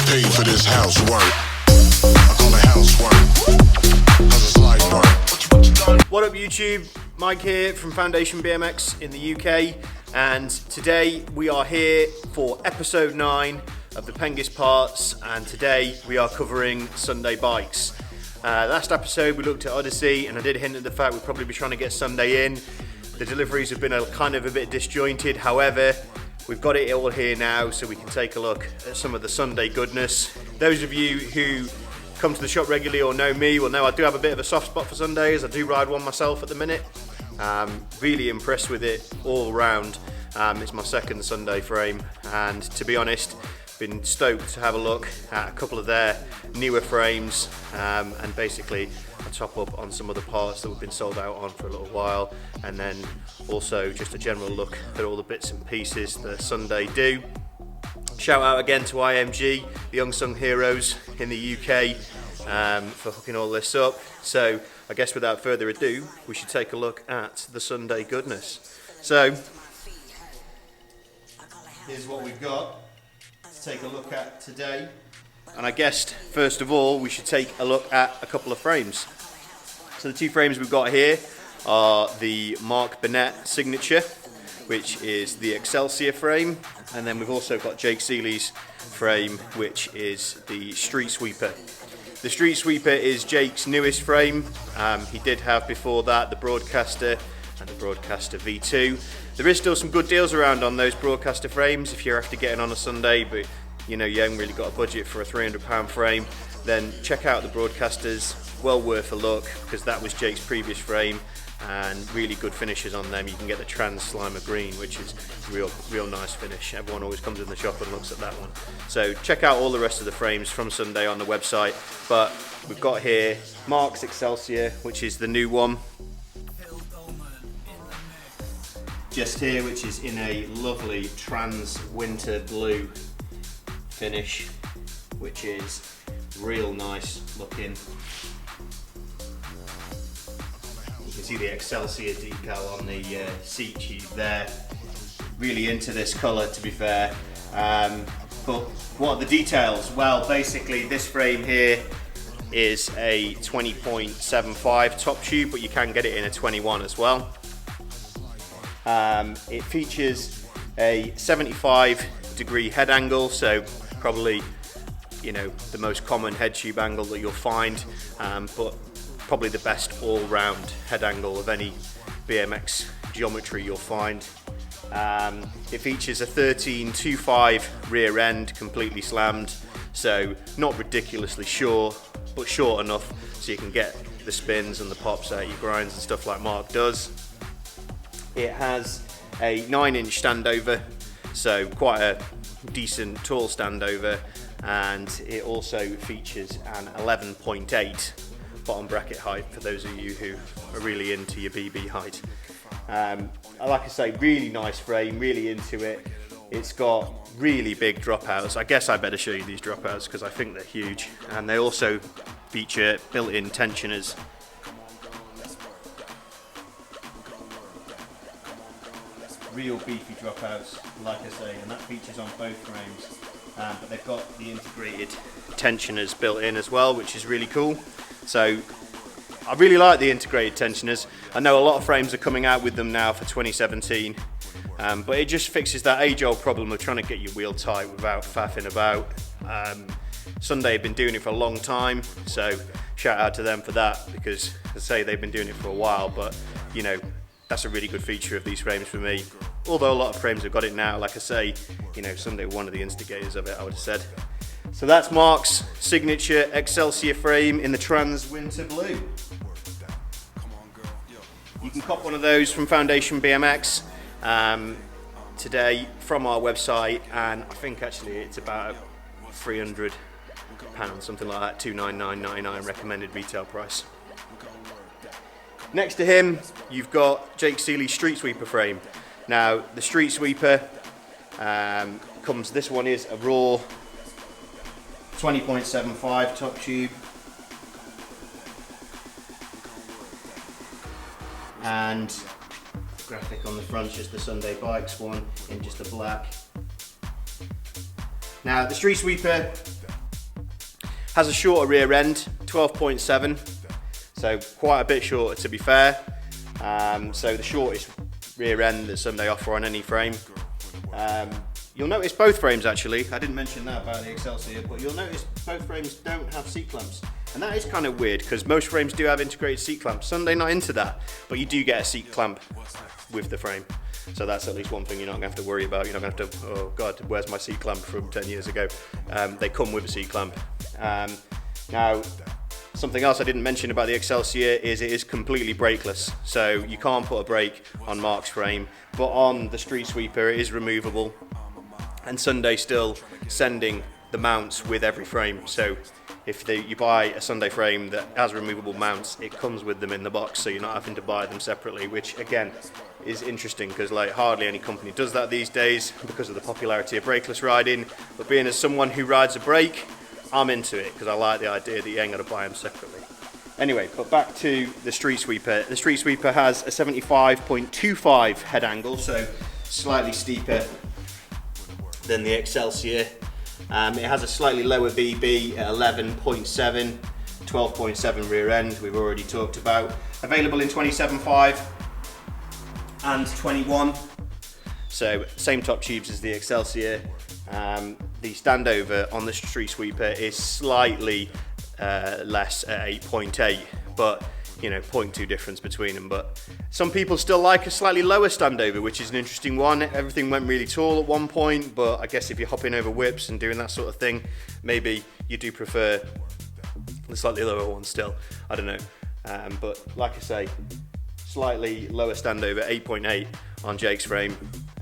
paid for this housework. I call it housework, 'cause it's light work. What up YouTube? Mike here from Foundation BMX in the UK, and today we are here for episode 9 of the Pengest Parts, and today we are covering Sunday bikes. Last episode we looked at Odyssey, and I did hint at the fact we'd probably be trying to get Sunday in. The deliveries have been kind of a bit disjointed, however, we've got it all here now so we can take a look at some of the Sunday goodness. Those of you who come to the shop regularly or know me will know I do have a bit of a soft spot for Sundays. I do ride one myself at the minute. Really impressed with it all round. It's my second Sunday frame, and to be honest, been stoked to have a look at a couple of their newer frames, and basically a top up on some of the parts that we've been sold out on for a little while, and then also just a general look at all the bits and pieces that Sunday do. Shout out again to IMG, the unsung heroes in the UK, for hooking all this up. So I guess without further ado, we should take a look at the Sunday goodness. So here's what we've got to take a look at today. And I guess first of all we should take a look at a couple of frames. So the two frames we've got here are the Mark Burnett signature, which is the Excelsior frame, and then we've also got Jake Seeley's frame, which is the Street Sweeper. The Street Sweeper is Jake's newest frame. He did have before that the Broadcaster and the Broadcaster V2. There is still some good deals around on those Broadcaster frames if you're after getting on a Sunday, but you know you haven't really got a budget for a £300 frame, then check out the Broadcasters. Well worth a look, because that was Jake's previous frame, and really good finishes on them. You can get the Trans Slimer Green, which is real nice finish. Everyone always comes in the shop and looks at that one. So check out all the rest of the frames from Sunday on the website. But we've got here Mark's Excelsior, which is the new one. Just here, which is in a lovely trans winter blue finish, which is real nice looking. You can see the Excelsior decal on the seat tube there. Really into this colour, to be fair. But what are the details? Well, basically this frame here is a 20.75 top tube, but you can get it in a 21 as well. It features a 75-degree head angle, so probably, you know, the most common head tube angle that you'll find, but probably the best all-round head angle of any BMX geometry you'll find. It features a 13.25 rear end, completely slammed, so not ridiculously short, but short enough so you can get the spins and the pops out your grinds and stuff like Mark does. It has a 9-inch standover, so quite a decent tall standover, and it also features an 11.8 bottom bracket height for those of you who are really into your BB height. Like I say, really nice frame, really into it. It's got really big dropouts. I guess I better show you these dropouts because I think they're huge, and they also feature built-in tensioners. Real beefy dropouts, like I say, and that features on both frames. But they've got the integrated tensioners built in as well, which is really cool. So I really like the integrated tensioners. I know a lot of frames are coming out with them now for 2017, but it just fixes that age-old problem of trying to get your wheel tight without faffing about. Sunday have been doing it for a long time, so shout out to them for that, because as I say, they've been doing it for a while, but you know, that's a really good feature of these frames for me. Although a lot of frames have got it now, like I say, you know, Sunday were one of the instigators of it, I would have said. So that's Mark's signature Excelsior frame in the trans winter blue. You can cop one of those from Foundation BMX today from our website, and I think actually it's about £300, something like that, $299.99 recommended retail price. Next to him, you've got Jake Seeley's Street Sweeper frame. Now, the Street Sweeper this one is a raw 20.75 top tube, and graphic on the front, just the Sunday Bikes one in just a black. Now, the Street Sweeper Has a shorter rear end, 12.7, so quite a bit shorter to be fair. So the shortest rear end that Sunday offer on any frame. You'll notice both frames actually, I didn't mention that about the Excelsior, but you'll notice both frames don't have seat clamps. And that is kind of weird because most frames do have integrated seat clamps. Sunday not into that, but you do get a seat clamp with the frame. So that's at least one thing you're not going to have to worry about. You're not going to have to, oh God, where's my seat clamp from 10 years ago? They come with a seat clamp. Now, something else I didn't mention about the Excelsior is it is completely brakeless. So you can't put a brake on Mark's frame, but on the street sweeper it is removable. And Sunday still sending the mounts with every frame. So if you buy a Sunday frame that has removable mounts, it comes with them in the box, so you're not having to buy them separately, which again is interesting because like hardly any company does that these days because of the popularity of brakeless riding. But being as someone who rides a brake, I'm into it because I like the idea that you ain't got to buy them separately. Anyway, but back to the street sweeper. The street sweeper has a 75.25 head angle, so slightly steeper than the Excelsior. It has a slightly lower VB at 11.7, 12.7 rear end, we've already talked about. Available in 27.5 and 21. So same top tubes as the Excelsior. The standover on the street sweeper is slightly less at 8.8, but you know, 0.2 difference between them. But some people still like a slightly lower standover, which is an interesting one. Everything went really tall at one point, but I guess if you're hopping over whips and doing that sort of thing, maybe you do prefer the slightly lower one still. I don't know. But like I say, slightly lower standover, 8.8 on Jake's frame,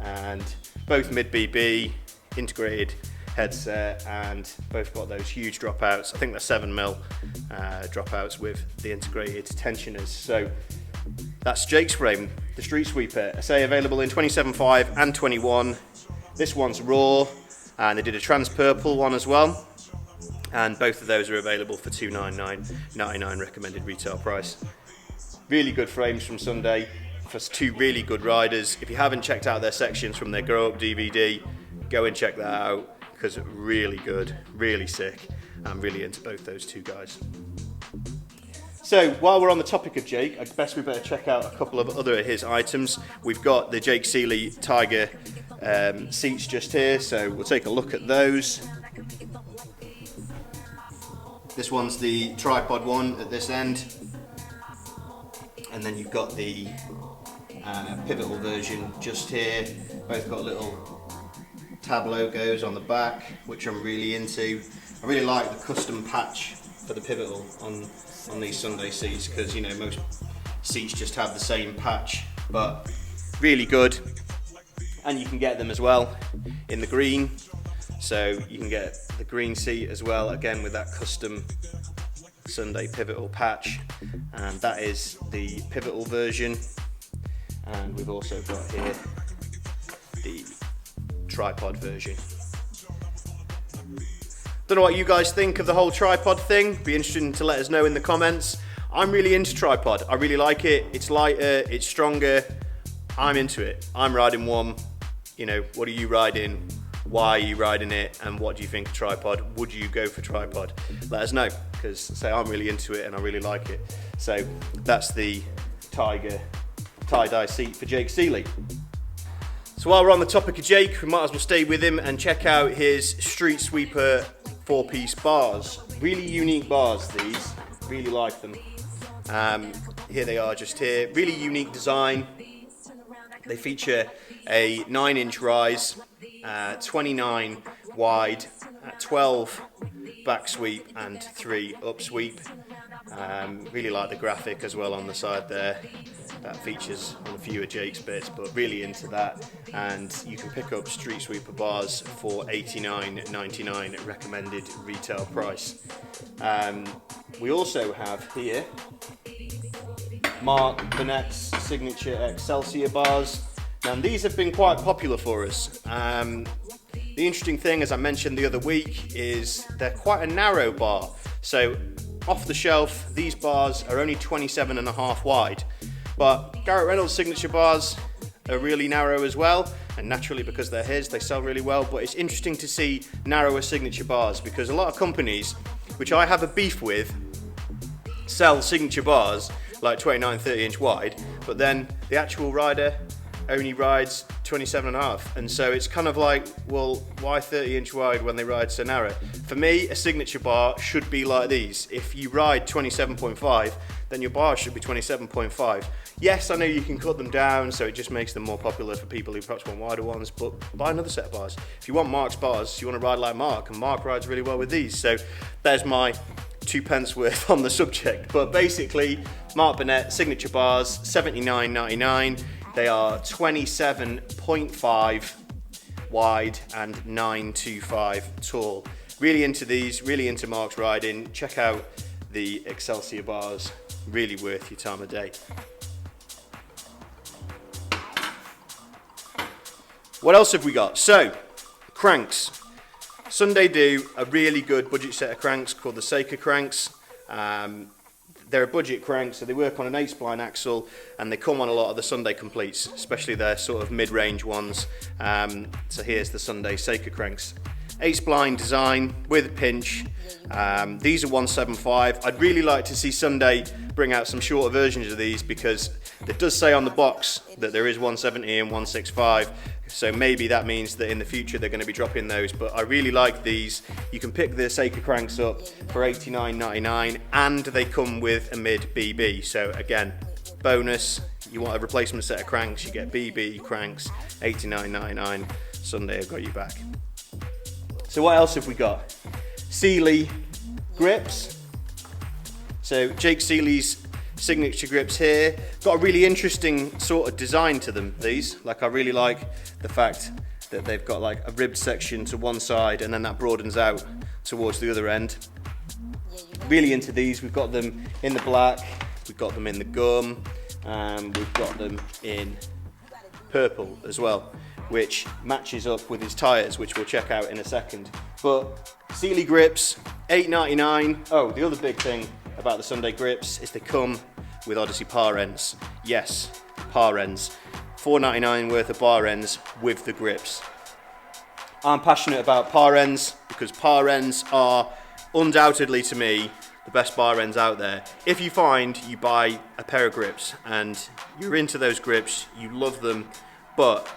and both mid BB, integrated headset, and both got those huge dropouts. I think they're 7mm dropouts with the integrated tensioners. So that's Jake's frame, the street sweeper. I say available in 27.5 and 21. This one's raw, and they did a trans purple one as well, and both of those are available for $299.99 recommended retail price. Really good frames from Sunday for two really good riders. If you haven't checked out their sections from their Grow Up DVD, go and check that out, because really good, really sick. I'm really into both those two guys. So while we're on the topic of Jake, I guess we better check out a couple of other of his items. We've got the Jake Seeley Tiger seats just here, so we'll take a look at those. This one's the tripod one at this end, and then you've got the pivotal version just here. Both got little tab logos on the back, which I'm really into. I really like the custom patch for the pivotal on these Sunday seats, because you know most seats just have the same patch, but really good. And you can get them as well in the green, so you can get the green seat as well, again with that custom Sunday pivotal patch, and that is the pivotal version. And we've also got here the tripod version. Don't know what you guys think of the whole tripod thing. Be interesting to let us know in the comments. I'm really into tripod. I really like it. It's lighter, it's stronger. I'm into it. I'm riding one. You know, what are you riding? Why are you riding it? And what do you think of tripod? Would you go for tripod? Let us know, because say I'm really into it and I really like it. So that's the Tiger tie-dye seat for Jake Seeley. So while we're on the topic of Jake, we might as well stay with him and check out his Street Sweeper 4-piece bars. Really unique bars, these. Really like them. Here they are just here. Really unique design. They feature a 9-inch rise, 29 wide, 12 back sweep and 3 up sweep. Really like the graphic as well on the side there. That features on a few of Jake's bits, but really into that. And you can pick up Street Sweeper bars for $89.99 recommended retail price. We also have here Mark Burnett's signature Excelsior bars. Now these have been quite popular for us. The interesting thing, as I mentioned the other week, is they're quite a narrow bar. So off the shelf, these bars are only 27.5 wide. But Garrett Reynolds' signature bars are really narrow as well, and naturally because they're his, they sell really well. But it's interesting to see narrower signature bars, because a lot of companies which I have a beef with, sell signature bars like 29, 30 inch wide, but then the actual rider only rides 27.5, and so it's kind of like, well, why 30 inch wide when they ride so narrow? For me, a signature bar should be like these. If you ride 27.5, then your bar should be 27.5. Yes, I know you can cut them down, so it just makes them more popular for people who perhaps want wider ones, but buy another set of bars. If you want Mark's bars, you want to ride like Mark, and Mark rides really well with these, so there's my 2 pence worth on the subject. But basically, Mark Burnett signature bars, $79.99. They are 27.5 wide and 9.25 tall. Really into these, really into Mark's riding. Check out the Excelsior bars, really worth your time of day. What else have we got? So, cranks. Sunday do a really good budget set of cranks called the Seika cranks. They're a budget crank, so they work on an 8-spline axle, and they come on a lot of the Sunday completes, especially their sort of mid-range ones. So here's the Sunday Seika cranks. 8-spline design with a pinch. These are 175. I'd really like to see Sunday bring out some shorter versions of these, because it does say on the box that there is 170 and 165. So maybe that means that in the future they're going to be dropping those, but I really like these. You can pick the Seika cranks up for $89.99, and they come with a mid BB. So again, bonus, you want a replacement set of cranks, you get BB cranks, $89.99. Sunday have got you back. So what else have we got? Seeley grips. So Jake Seeley's signature grips here. Got a really interesting sort of design to them, these. Like, I really like the fact that they've got like a ribbed section to one side and then that broadens out towards the other end. Really into these. We've got them in the black, we've got them in the gum, we've got them in purple as well, which matches up with his tyres, which we'll check out in a second. But Seeley grips, $8.99. Oh, the other big thing about the Sunday grips is they come with Odyssey bar ends. Yes, bar ends. $4.99 worth of bar ends with the grips. I'm passionate about bar ends because bar ends are undoubtedly, to me, the best bar ends out there. If you find you buy a pair of grips and you're into those grips, you love them, but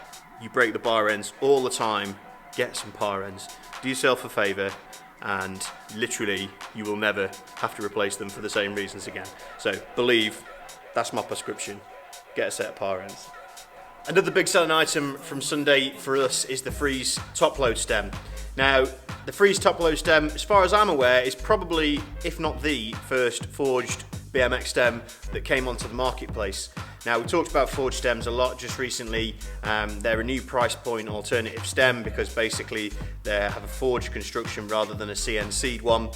you break the bar ends all the time, get some bar ends. Do yourself a favour, and literally you will never have to replace them for the same reasons again. So believe, that's my prescription. Get a set of par ends. Another big selling item from Sunday for us is the Freeze top load stem. Now, the Freeze top load stem, as far as I'm aware, is probably, if not the first forged BMX stem that came onto the marketplace. Now, we talked about forged stems a lot just recently. They're a new price point alternative stem because basically they have a forged construction rather than a CNC'd one.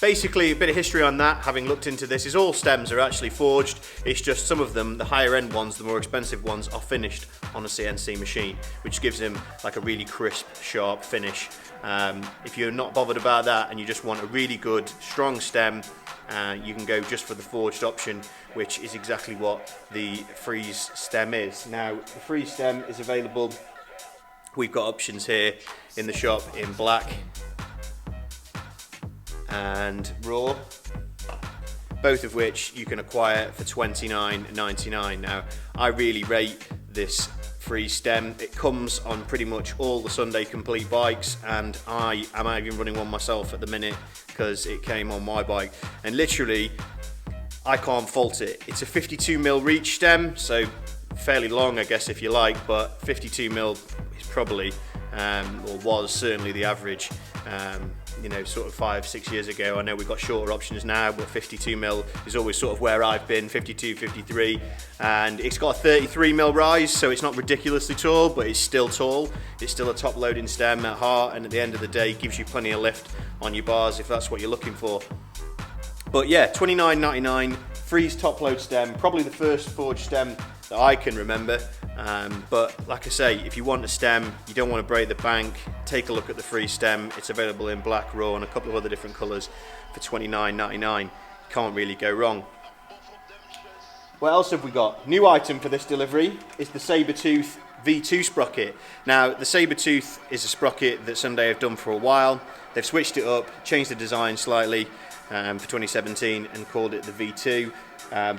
Basically, a bit of history on that, having looked into this, is all stems are actually forged. It's just some of them, the higher end ones, the more expensive ones, are finished on a CNC machine, which gives them like a really crisp, sharp finish. If you're not bothered about that and you just want a really good, strong stem, you can go just for the forged option, which is exactly what the Freeze stem is. Now, the Freeze stem is available. We've got options here in the shop in black and raw, both of which you can acquire for $29.99. Now, I really rate this Freeze stem. It comes on pretty much all the Sunday complete bikes, and I am even running one myself at the minute because it came on my bike, and literally I can't fault it. It's a 52mm reach stem, so fairly long, I guess, if you like, but 52mm is probably, or was certainly the average. Sort of 5-6 years ago. I know we've got shorter options now, but 52mm is always sort of where I've been, 52, 53, and it's got a 33mm rise, so it's not ridiculously tall, but it's still tall. It's still a top loading stem at heart, and at the end of the day gives you plenty of lift on your bars if that's what you're looking for. But yeah, $29.99 Freeze top load stem, probably the first forged stem that I can remember. But like I say, if you want a stem, you don't want to break the bank, take a look at the Freeze stem. It's available in black, raw, and a couple of other different colours for $29.99. Can't really go wrong. What else have we got? New item for this delivery is the Sabertooth V2 sprocket. Now, the Sabertooth is a sprocket that Sunday have done for a while. They've switched it up, changed the design slightly, for 2017 and called it the V2.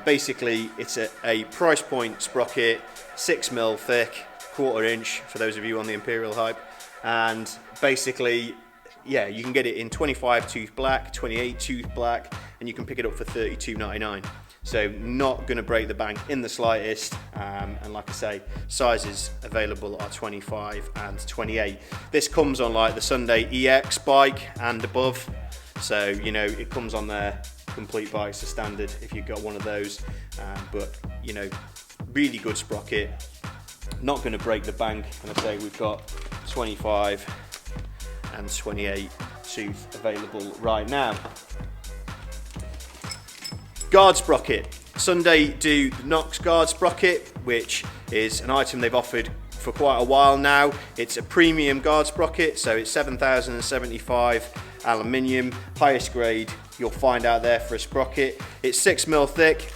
Basically, it's a price point sprocket, 6mm thick, 1/4 inch for those of you on the Imperial hype, and basically, yeah, you can get it in 25 tooth black, 28 tooth black, and you can pick it up for $32.99. So not going to break the bank in the slightest, and like I say, sizes available are 25 and 28. This comes on like the Sunday EX bike and above, so you know it comes on their complete bikes as standard if you've got one of those, but you know, really good sprocket, not going to break the bank. And I say we've got 25 and 28 tooth available right now. Guard sprocket. Sunday do the Knox guard sprocket, which is an item they've offered for quite a while now. It's a premium guard sprocket, so it's 7075 aluminium, highest grade you'll find out there for a sprocket. It's 6mm thick.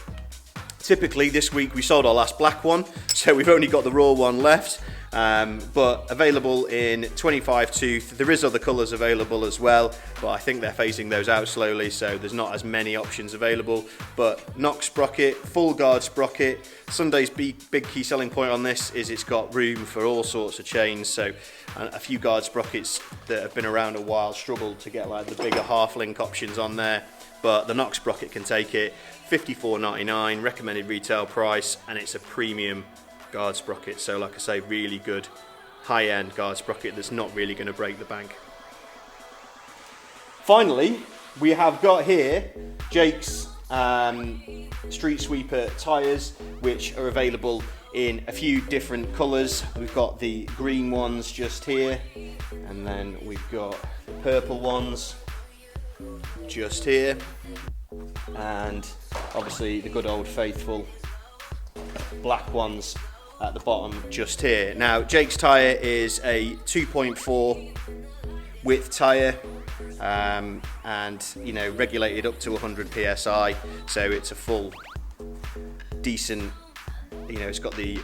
Typically this week we sold our last black one, so we've only got the raw one left. But available in 25 tooth. There is other colours available as well, but I think they're phasing those out slowly, so there's not as many options available. But Knox sprocket, full guard sprocket. Sunday's big key selling point on this is it's got room for all sorts of chains, so a few guard sprockets that have been around a while struggle to get like the bigger half link options on there, but the Knox sprocket can take it. $54.99 recommended retail price, and it's a premium guard sprocket, so like I say, really good high-end guard sprocket that's not really going to break the bank. Finally, we have got here Jake's street sweeper tyres, which are available in a few different colours. We've got the green ones just here, and then we've got the purple ones just here, and obviously the good old faithful black ones at the bottom just here. Now, Jake's tyre is a 2.4 width tyre, and you know, regulated up to 100 psi, so it's a full decent, you know, it's got the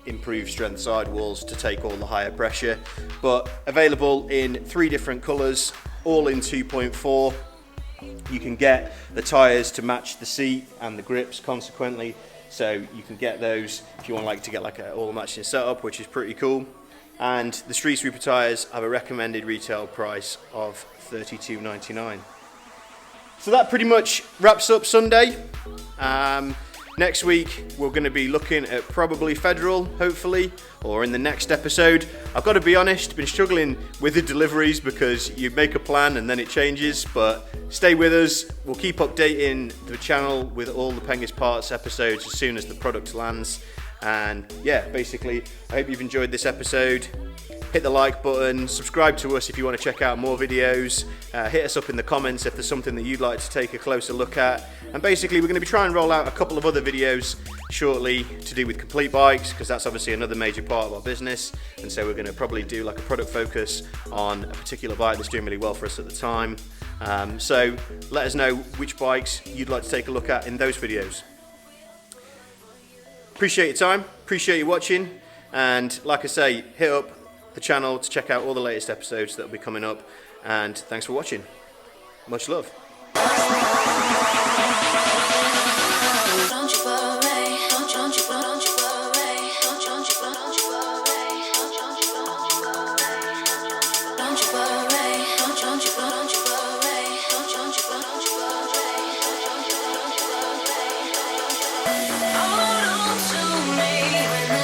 improved strength sidewalls to take all the higher pressure, but available in 3 different colours, all in 2.4. You can get the tyres to match the seat and the grips consequently, so you can get those if you want to get like a all matching setup, which is pretty cool. And the street sweeper tyres have a recommended retail price of $32.99. So that pretty much wraps up Sunday. Next week we're going to be looking at probably Federal, hopefully, or in the next episode. I've got to be honest, been struggling with the deliveries because you make a plan and then it changes, but stay with us. We'll keep updating the channel with all the Pengest Parts episodes as soon as the product lands. And yeah, basically, I hope you've enjoyed this episode. Hit the like button, subscribe to us if you want to check out more videos, hit us up in the comments if there's something that you'd like to take a closer look at. And basically we're going to be trying to roll out a couple of other videos shortly to do with complete bikes, because that's obviously another major part of our business, and so we're going to probably do like a product focus on a particular bike that's doing really well for us at the time. So let us know which bikes you'd like to take a look at in those videos. Appreciate your time, appreciate you watching, and like I say, hit up the channel to check out all the latest episodes that will be coming up, and thanks for watching. Much love.